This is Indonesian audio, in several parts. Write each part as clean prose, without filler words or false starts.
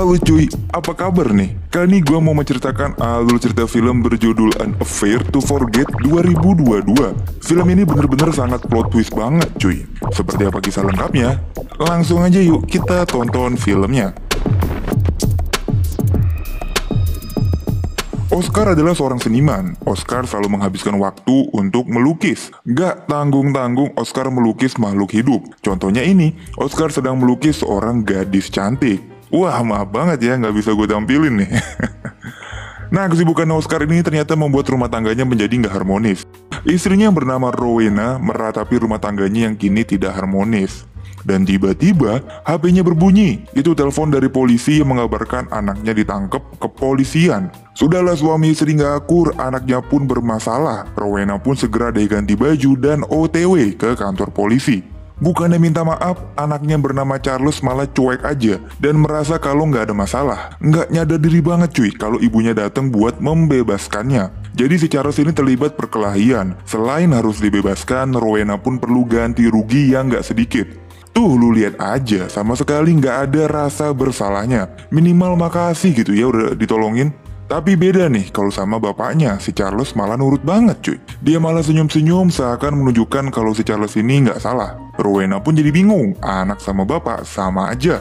Halo cuy, apa kabar nih? Kali ini gue mau menceritakan alur cerita film berjudul An Affair to Forget 2022. Film ini bener-bener sangat plot twist banget cuy. Seperti apa kisah lengkapnya? Langsung aja yuk kita tonton filmnya. Oscar adalah seorang seniman. Oscar selalu menghabiskan waktu untuk melukis. Gak tanggung-tanggung Oscar melukis makhluk hidup. Contohnya ini, Oscar sedang melukis seorang gadis cantik. Wah, maaf banget ya, gak bisa gue tampilin nih. Nah, kesibukan Oscar ini ternyata membuat rumah tangganya menjadi gak harmonis. Istrinya yang bernama Rowena meratapi rumah tangganya yang kini tidak harmonis. Dan tiba-tiba HP-nya berbunyi. Itu telepon dari polisi yang mengabarkan anaknya ditangkap kepolisian. Sudahlah suami istri gak akur, anaknya pun bermasalah. Rowena pun segera diganti baju dan OTW ke kantor polisi. Bukannya minta maaf, anaknya bernama Charles malah cuek aja dan merasa kalau nggak ada masalah. Nggak nyadar diri banget cuy kalau ibunya datang buat membebaskannya. Jadi si Charles ini terlibat perkelahian. Selain harus dibebaskan, Rowena pun perlu ganti rugi yang nggak sedikit. Tuh lu lihat aja, sama sekali nggak ada rasa bersalahnya. Minimal makasih gitu ya udah ditolongin. Tapi beda nih kalau sama bapaknya, si Charles malah nurut banget cuy. Dia malah senyum-senyum seakan menunjukkan kalau si Charles ini nggak salah. Rowena pun jadi bingung, anak sama bapak sama aja.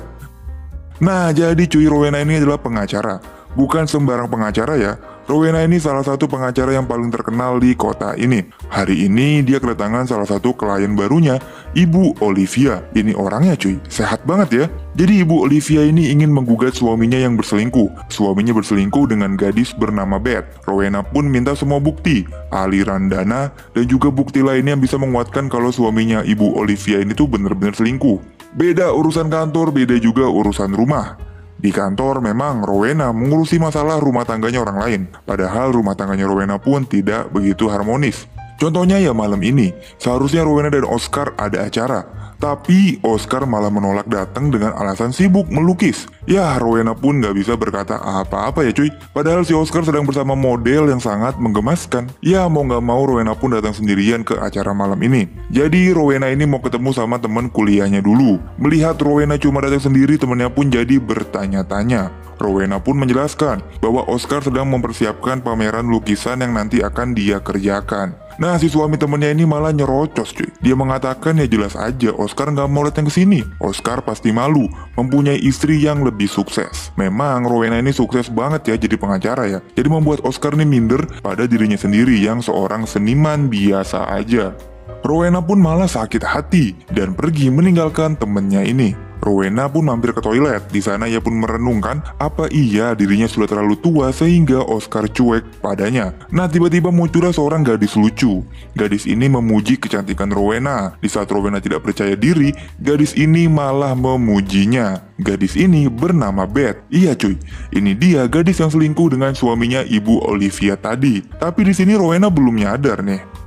Nah jadi cuy, Rowena ini adalah pengacara. Bukan sembarang pengacara ya. Rowena ini salah satu pengacara yang paling terkenal di kota ini. Hari ini dia kedatangan salah satu klien barunya, Ibu Olivia. Ini orangnya cuy, sehat banget ya. Jadi Ibu Olivia ini ingin menggugat suaminya yang berselingkuh. Suaminya berselingkuh dengan gadis bernama Beth. Rowena pun minta semua bukti, aliran dana, dan juga bukti lainnya yang bisa menguatkan kalau suaminya Ibu Olivia ini tuh bener-bener selingkuh. Beda urusan kantor, beda juga urusan rumah. Di kantor memang Rowena mengurusi masalah rumah tangganya orang lain. Padahal rumah tangganya Rowena pun tidak begitu harmonis. Contohnya ya malam ini, seharusnya Rowena dan Oscar ada acara. Tapi Oscar malah menolak datang dengan alasan sibuk melukis. Ya Rowena pun gak bisa berkata apa-apa ya cuy. Padahal si Oscar sedang bersama model yang sangat menggemaskan. Ya mau gak mau Rowena pun datang sendirian ke acara malam ini. Jadi Rowena ini mau ketemu sama teman kuliahnya dulu. Melihat Rowena cuma datang sendiri, temannya pun jadi bertanya-tanya. Rowena pun menjelaskan bahwa Oscar sedang mempersiapkan pameran lukisan yang nanti akan dia kerjakan. Nah si suami temennya ini malah nyerocos cuy. Dia mengatakan ya jelas aja Oscar nggak mau datang ke sini. Oscar pasti malu mempunyai istri yang lebih sukses. Memang Rowena ini sukses banget ya jadi pengacara ya. Jadi membuat Oscar ini minder pada dirinya sendiri yang seorang seniman biasa aja. Rowena pun malah sakit hati dan pergi meninggalkan temennya ini. Rowena pun mampir ke toilet. Di sana ia pun merenungkan apa iya dirinya sudah terlalu tua sehingga Oscar cuek padanya. Nah tiba-tiba muncullah seorang gadis lucu. Gadis ini memuji kecantikan Rowena. Di saat Rowena tidak percaya diri, gadis ini malah memujinya. Gadis ini bernama Beth. Iya cuy, ini dia gadis yang selingkuh dengan suaminya Ibu Olivia tadi. Tapi di sini Rowena belum nyadar nih.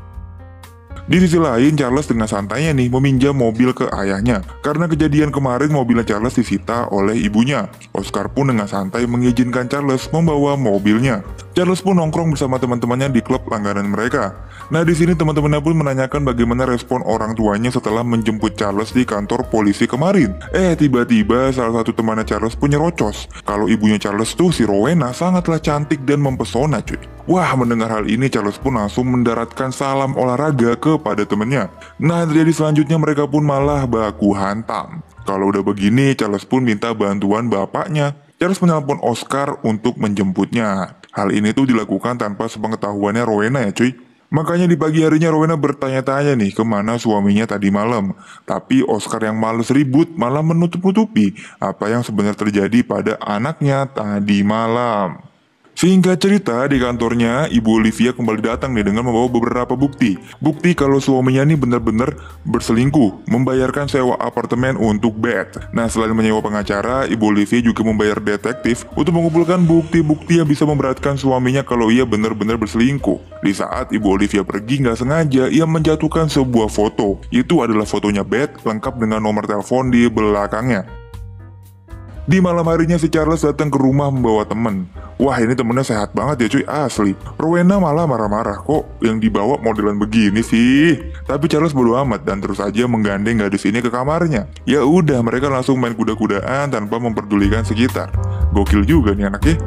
Di sisi lain, Charles dengan santainya nih meminjam mobil ke ayahnya. Karena kejadian kemarin mobilnya Charles disita oleh ibunya. Oscar pun dengan santai mengizinkan Charles membawa mobilnya. Charles pun nongkrong bersama teman-temannya di klub langganan mereka. Nah di sini teman-temannya pun menanyakan bagaimana respon orang tuanya setelah menjemput Charles di kantor polisi kemarin. Tiba-tiba salah satu temannya Charles pun nyerocos kalau ibunya Charles tuh si Rowena sangatlah cantik dan mempesona cuy. Wah mendengar hal ini Charles pun langsung mendaratkan salam olahraga kepada temennya. Nah terjadi selanjutnya mereka pun malah baku hantam. Kalau udah begini Charles pun minta bantuan bapaknya. Charles menelpon Oscar untuk menjemputnya. Hal ini tuh dilakukan tanpa sepengetahuannya Rowena ya cuy. Makanya di pagi harinya Rowena bertanya-tanya nih kemana suaminya tadi malam. Tapi Oscar yang males ribut malah menutup-nutupi apa yang sebenarnya terjadi pada anaknya tadi malam. Singkat cerita, di kantornya, Ibu Olivia kembali datang nih dengan membawa beberapa bukti. Bukti kalau suaminya ini benar-benar berselingkuh, membayarkan sewa apartemen untuk Beth. Nah, selain menyewa pengacara, Ibu Olivia juga membayar detektif untuk mengumpulkan bukti-bukti yang bisa memberatkan suaminya kalau ia benar-benar berselingkuh. Di saat Ibu Olivia pergi nggak sengaja, ia menjatuhkan sebuah foto. Itu adalah fotonya Beth, lengkap dengan nomor telepon di belakangnya. Di malam harinya si Charles datang ke rumah membawa temen. Wah, ini temennya sehat banget ya cuy, asli. Rowena malah marah-marah, kok yang dibawa modelan begini sih. Tapi Charles bodo amat dan terus aja menggandeng gadis ini ke kamarnya. Ya udah, mereka langsung main kuda-kudaan tanpa memperdulikan sekitar. Gokil juga nih anaknya.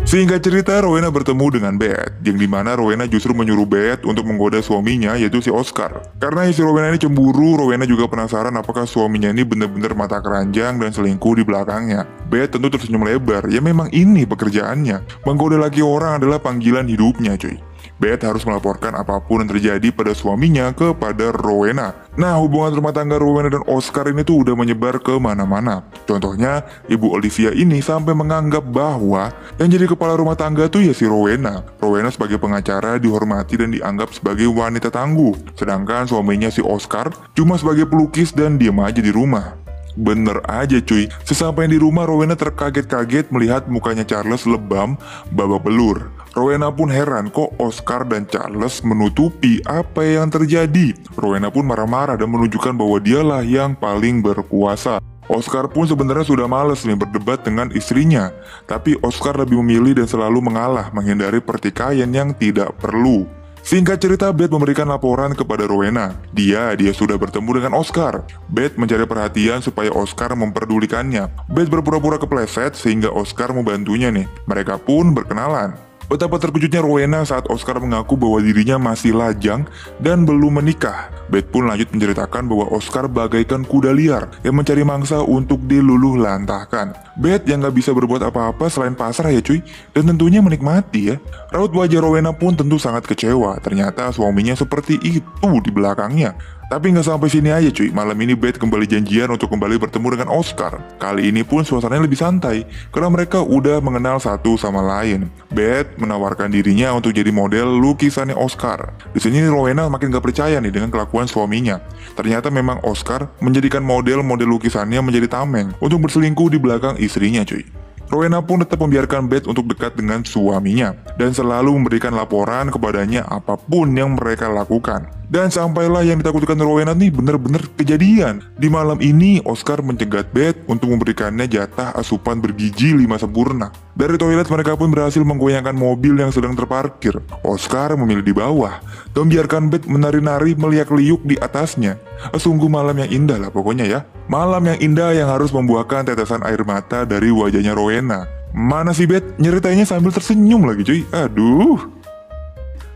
Singkat cerita, Rowena bertemu dengan Beth, yang dimana Rowena justru menyuruh Beth untuk menggoda suaminya, yaitu si Oscar. Karena si Rowena ini cemburu, Rowena juga penasaran apakah suaminya ini benar-benar mata keranjang dan selingkuh di belakangnya. Beth tentu tersenyum lebar, ya memang ini pekerjaannya. Menggoda laki orang adalah panggilan hidupnya cuy. Beth harus melaporkan apapun yang terjadi pada suaminya kepada Rowena. Nah, hubungan rumah tangga Rowena dan Oscar ini tuh udah menyebar ke mana-mana. Contohnya, Ibu Olivia ini sampai menganggap bahwa yang jadi kepala rumah tangga tuh ya si Rowena. Rowena sebagai pengacara dihormati dan dianggap sebagai wanita tangguh. Sedangkan suaminya si Oscar cuma sebagai pelukis dan diam aja di rumah. Bener aja cuy, sesampainya di rumah Rowena terkaget-kaget melihat mukanya Charles lebam, babak belur. Rowena pun heran kok Oscar dan Charles menutupi apa yang terjadi. Rowena pun marah-marah dan menunjukkan bahwa dialah yang paling berkuasa. Oscar pun sebenarnya sudah males nih berdebat dengan istrinya. Tapi Oscar lebih memilih dan selalu mengalah, menghindari pertikaian yang tidak perlu. Singkat cerita, Beth memberikan laporan kepada Rowena. Dia sudah bertemu dengan Oscar. Beth mencari perhatian supaya Oscar memperdulikannya. Beth berpura-pura kepleset sehingga Oscar membantunya nih. Mereka pun berkenalan. Betapa terkejutnya Rowena saat Oscar mengaku bahwa dirinya masih lajang dan belum menikah. Beth pun lanjut menceritakan bahwa Oscar bagaikan kuda liar yang mencari mangsa untuk diluluh lantahkan. Beth yang gak bisa berbuat apa-apa selain pasrah ya cuy, dan tentunya menikmati ya. Raut wajah Rowena pun tentu sangat kecewa, ternyata suaminya seperti itu di belakangnya. Tapi nggak sampai sini aja cuy, malam ini Beth kembali janjian untuk kembali bertemu dengan Oscar. Kali ini pun suasananya lebih santai, karena mereka udah mengenal satu sama lain. Beth menawarkan dirinya untuk jadi model lukisannya Oscar. Di sini Rowena makin gak percaya nih dengan kelakuan suaminya. Ternyata memang Oscar menjadikan model-model lukisannya menjadi tameng untuk berselingkuh di belakang istrinya cuy. Rowena pun tetap membiarkan Beth untuk dekat dengan suaminya dan selalu memberikan laporan kepadanya apapun yang mereka lakukan. Dan sampailah yang ditakutkan Rowena nih bener-bener kejadian. Di malam ini Oscar mencegat Beth untuk memberikannya jatah asupan bergizi 5 sempurna. Dari toilet mereka pun berhasil menggoyangkan mobil yang sedang terparkir. Oscar memilih di bawah dan biarkan Beth menari-nari meliak-liuk di atasnya. Sungguh malam yang indah lah pokoknya ya. Malam yang indah yang harus membuahkan tetesan air mata dari wajahnya Rowena. Mana sih Beth? Nyeritainnya sambil tersenyum lagi cuy. Aduh.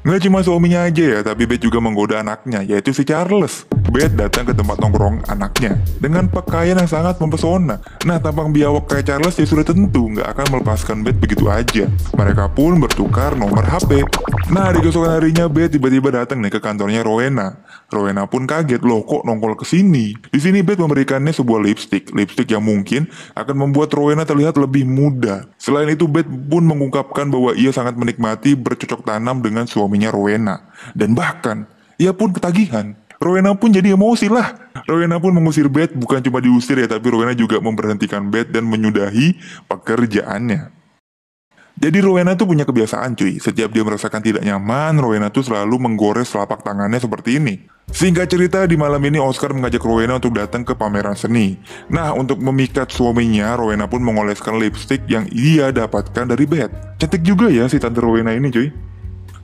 Nggak cuma suaminya aja ya, tapi Beth juga menggoda anaknya, yaitu si Charles. Beth datang ke tempat nongkrong anaknya dengan pakaian yang sangat mempesona. Nah, tampang biawak kayak Charles ya sudah tentu nggak akan melepaskan Beth begitu aja. Mereka pun bertukar nomor HP. Nah, di keesokan harinya Beth tiba-tiba datang nih ke kantornya Rowena. Rowena pun kaget, loh kok nongol ke sini. Di sini Beth memberikannya sebuah lipstick yang mungkin akan membuat Rowena terlihat lebih muda. Selain itu, Beth pun mengungkapkan bahwa ia sangat menikmati bercocok tanam dengan suaminya Rowena. Dan bahkan, ia pun ketagihan. Rowena pun jadi emosi lah. Rowena pun mengusir Beth, bukan cuma diusir ya, tapi Rowena juga memberhentikan Beth dan menyudahi pekerjaannya. Jadi Rowena tuh punya kebiasaan cuy, setiap dia merasakan tidak nyaman, Rowena tuh selalu menggores telapak tangannya seperti ini. Singkat cerita, di malam ini Oscar mengajak Rowena untuk datang ke pameran seni. Nah, untuk memikat suaminya, Rowena pun mengoleskan lipstick yang ia dapatkan dari Beth. Cantik juga ya si tante Rowena ini cuy.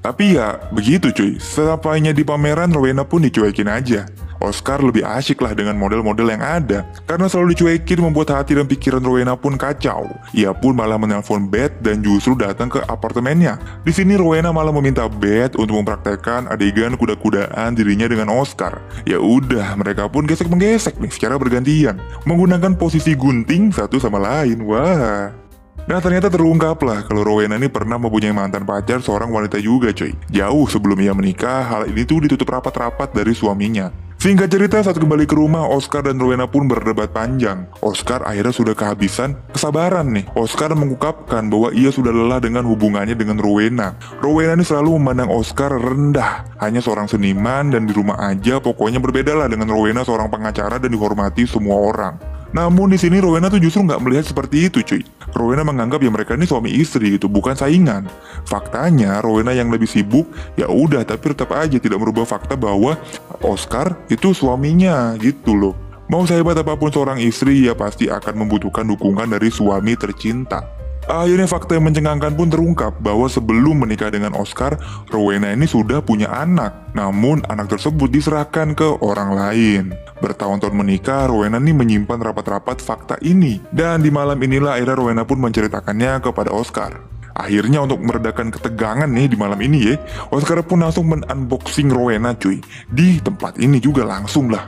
Tapi ya begitu cuy, sesampainya di pameran Rowena pun dicuekin aja. Oscar lebih asyik lah dengan model-model yang ada. Karena selalu dicuekin membuat hati dan pikiran Rowena pun kacau. Ia pun malah menelpon Beth dan justru datang ke apartemennya. Di sini Rowena malah meminta Beth untuk mempraktekkan adegan kuda-kudaan dirinya dengan Oscar. Ya udah, mereka pun gesek-menggesek nih secara bergantian, menggunakan posisi gunting satu sama lain. Wah. Nah, ternyata terungkaplah kalau Rowena ini pernah mempunyai mantan pacar seorang wanita juga cuy. Jauh sebelum ia menikah, hal ini tuh ditutup rapat-rapat dari suaminya. Singkat cerita, saat kembali ke rumah, Oscar dan Rowena pun berdebat panjang. Oscar akhirnya sudah kehabisan kesabaran nih. Oscar mengungkapkan bahwa ia sudah lelah dengan hubungannya dengan Rowena. Rowena ini selalu memandang Oscar rendah, hanya seorang seniman dan di rumah aja, pokoknya berbeda lah dengan Rowena seorang pengacara dan dihormati semua orang. Namun di sini Rowena tuh justru nggak melihat seperti itu cuy. Rowena menganggap ya mereka ini suami istri gitu, bukan saingan. Faktanya Rowena yang lebih sibuk, ya udah, tapi tetap aja tidak merubah fakta bahwa Oscar itu suaminya gitu loh. Mau sehebat apapun seorang istri, ia pasti akan membutuhkan dukungan dari suami tercinta. Akhirnya fakta yang mencengangkan pun terungkap bahwa sebelum menikah dengan Oscar, Rowena ini sudah punya anak. Namun anak tersebut diserahkan ke orang lain. Bertahun-tahun menikah, Rowena ini menyimpan rapat-rapat fakta ini. Dan di malam inilah akhirnya Rowena pun menceritakannya kepada Oscar. Akhirnya untuk meredakan ketegangan nih di malam ini ya, Oscar pun langsung men-unboxing Rowena cuy. Di tempat ini juga langsung lah.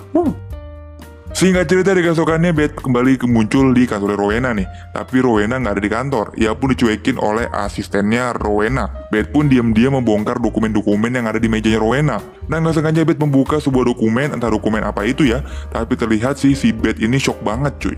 Singkat cerita di keesokannya Beth kembali muncul di kantor Rowena nih. Tapi Rowena nggak ada di kantor. Ia pun dicuekin oleh asistennya Rowena. Beth pun diam-diam membongkar dokumen-dokumen yang ada di mejanya Rowena. Nah nggak sengaja Beth membuka sebuah dokumen, entah dokumen apa itu ya. Tapi terlihat sih si Beth ini shock banget cuy.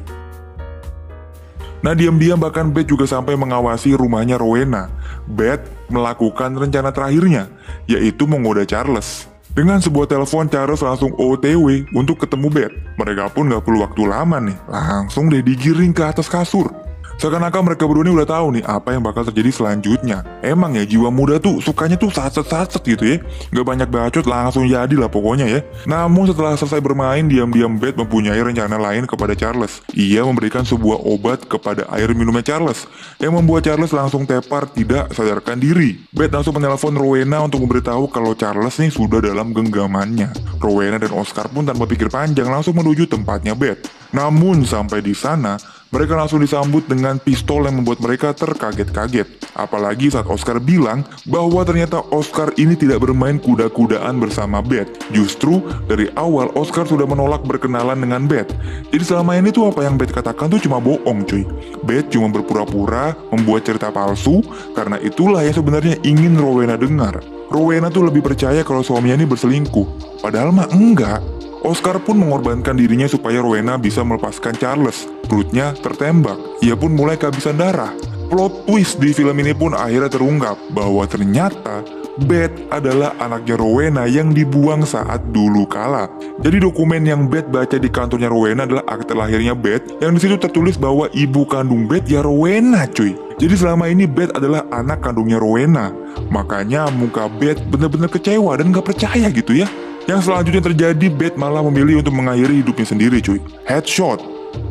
Nah diam-diam bahkan Beth juga sampai mengawasi rumahnya Rowena. Beth melakukan rencana terakhirnya, yaitu menggoda Charles. Dengan sebuah telepon, Charles langsung OTW untuk ketemu Beth. Mereka pun gak perlu waktu lama nih, langsung deh digiring ke atas kasur. Seakan-akan mereka berdua ini udah tahu nih apa yang bakal terjadi selanjutnya. Emang ya jiwa muda tuh sukanya tuh satset-satset gitu ya. Gak banyak bacot langsung jadi lah pokoknya ya. Namun setelah selesai bermain, diam-diam Beth mempunyai rencana lain kepada Charles. Ia memberikan sebuah obat kepada air minumnya Charles, yang membuat Charles langsung tepar tidak sadarkan diri. Beth langsung menelpon Rowena untuk memberitahu kalau Charles nih sudah dalam genggamannya. Rowena dan Oscar pun tanpa pikir panjang langsung menuju tempatnya Beth. Namun sampai di sana, mereka langsung disambut dengan pistol yang membuat mereka terkaget-kaget. Apalagi saat Oscar bilang bahwa ternyata Oscar ini tidak bermain kuda-kudaan bersama Beth. Justru dari awal Oscar sudah menolak berkenalan dengan Beth. Jadi selama ini tuh apa yang Beth katakan tuh cuma bohong cuy. Beth cuma berpura-pura membuat cerita palsu, karena itulah yang sebenarnya ingin Rowena dengar. Rowena tuh lebih percaya kalau suaminya ini berselingkuh. Padahal mah enggak. Oscar pun mengorbankan dirinya supaya Rowena bisa melepaskan Charles. Perutnya tertembak, ia pun mulai kehabisan darah. Plot twist di film ini pun akhirnya terungkap bahwa ternyata Beth adalah anaknya Rowena yang dibuang saat dulu kala. Jadi dokumen yang Beth baca di kantornya Rowena adalah akte lahirnya Beth, yang disitu tertulis bahwa ibu kandung Beth ya Rowena cuy. Jadi selama ini Beth adalah anak kandungnya Rowena. Makanya muka Beth bener-bener kecewa dan gak percaya gitu ya. Yang selanjutnya terjadi, Beth malah memilih untuk mengakhiri hidupnya sendiri cuy. Headshot.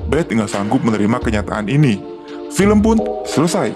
Beth nggak sanggup menerima kenyataan ini. Film pun selesai.